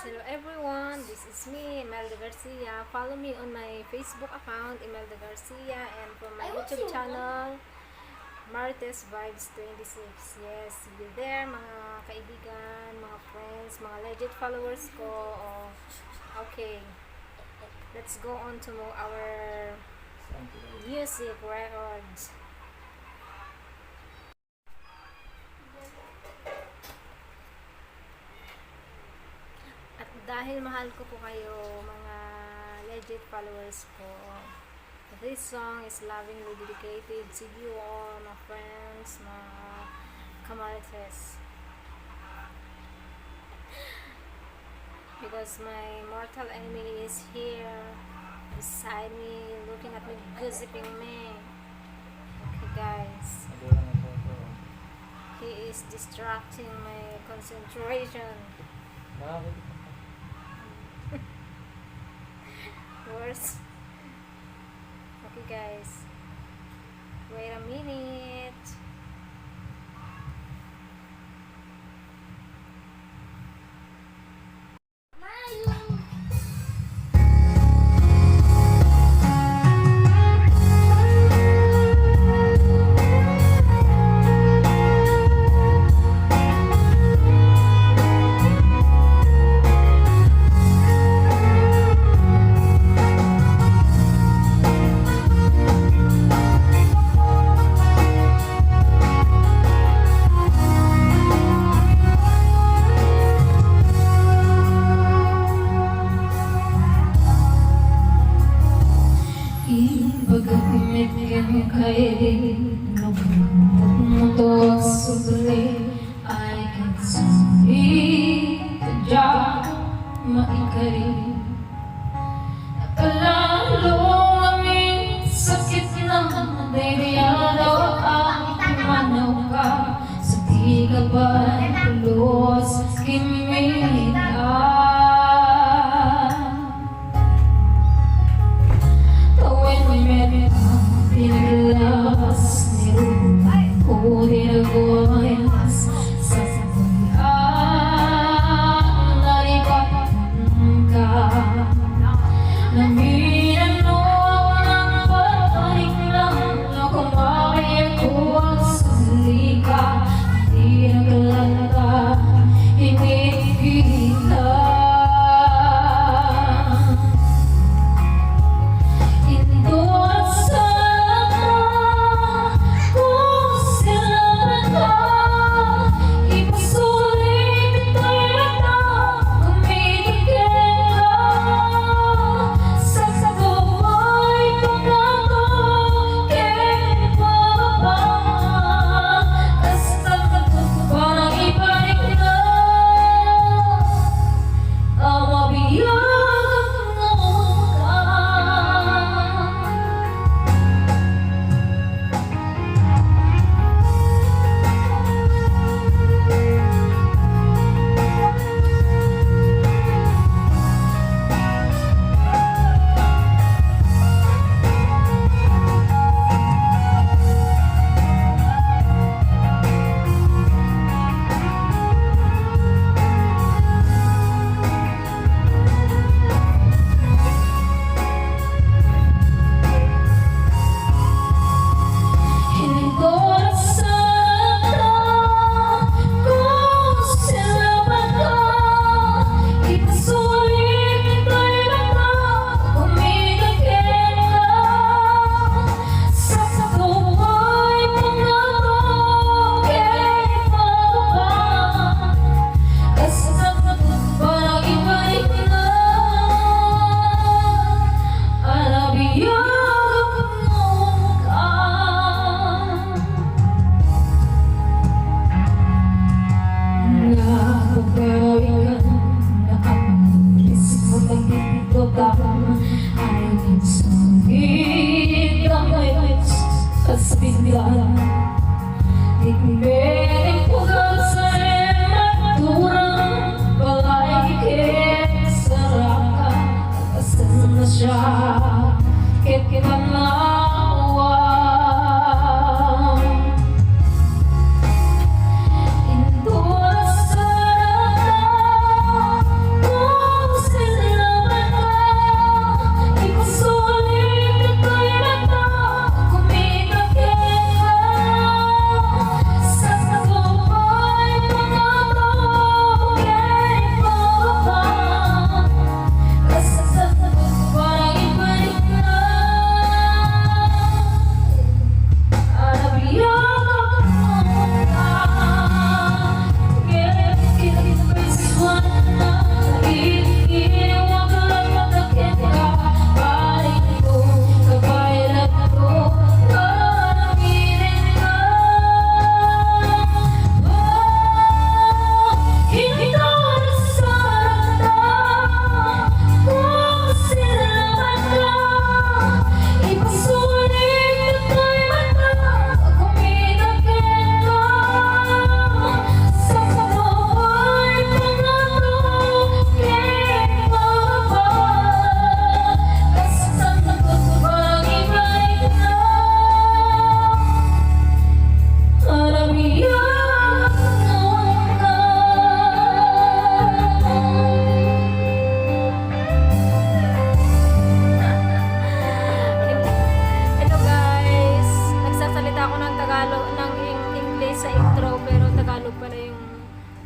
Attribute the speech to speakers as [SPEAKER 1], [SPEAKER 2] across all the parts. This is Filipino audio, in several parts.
[SPEAKER 1] hello everyone. This is me, Imelda Garcia. Follow me on my Facebook account, Imelda Garcia, and from my YouTube channel, Marites Vibes 26. Yes, be there mga kaibigan, mga friends, mga legit followers ko. Oh, okay, let's go on to our music records. At dahil mahal ko po kayo, mga legit followers ko, this song is lovingly dedicated to you all, my friends, mga kamarites. Because my mortal enemy is here, beside me, looking at me, gossiping me. Okay guys, he is distracting my concentration. Worse. Okay guys, wait a minute.
[SPEAKER 2] Ibagay kay nagmuto sugli I can see tadya maikari nakalalo aming sakit ng deryado ang manaw ka sa tigaban tulos kimita. Pinaglas ni Rupo dinagwas sa sabayaan naribatan ka naminano ang panik lang na kumari ako ang suli ka hindi naglala hindi kita.
[SPEAKER 3] Oh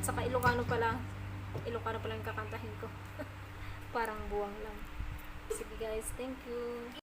[SPEAKER 1] saka Ilocano pala yung kakantahin ko. Parang buwang lang. Sige guys, thank you.